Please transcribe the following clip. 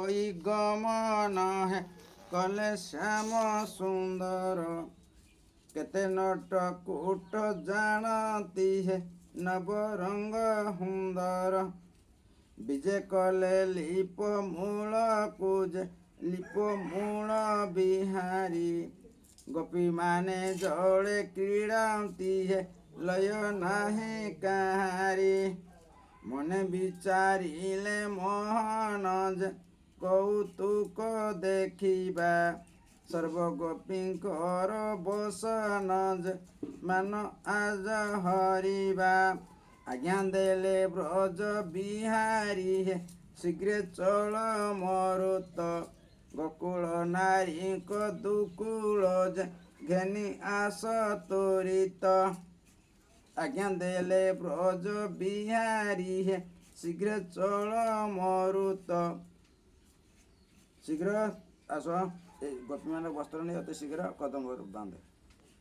कोई गमन है कले श्याम सुंदर केते नट कूट जानती है नवरंग हुंदर विजय कले लिप मूल कुज लिप मूल बिहारी गोपी माने जड़े क्रीड़ाती है लय नाही कहारी मने विचारिले मोहन जे कौतुक देखिबा सर्वगोपींकर बसन जे मान आज हरिबा आज्ञा देले ब्रज बिहारी हे शीघ्र चल मरुत गोकुल नारी को दुकुल जे घेनी आस त्वरित आज्ञा देले ब्रज बिहारी हे शीघ्र चल मरुत शीघ्र आस गोपी मान वस्त्र नहीं अति शीघ्र कदम बांधे।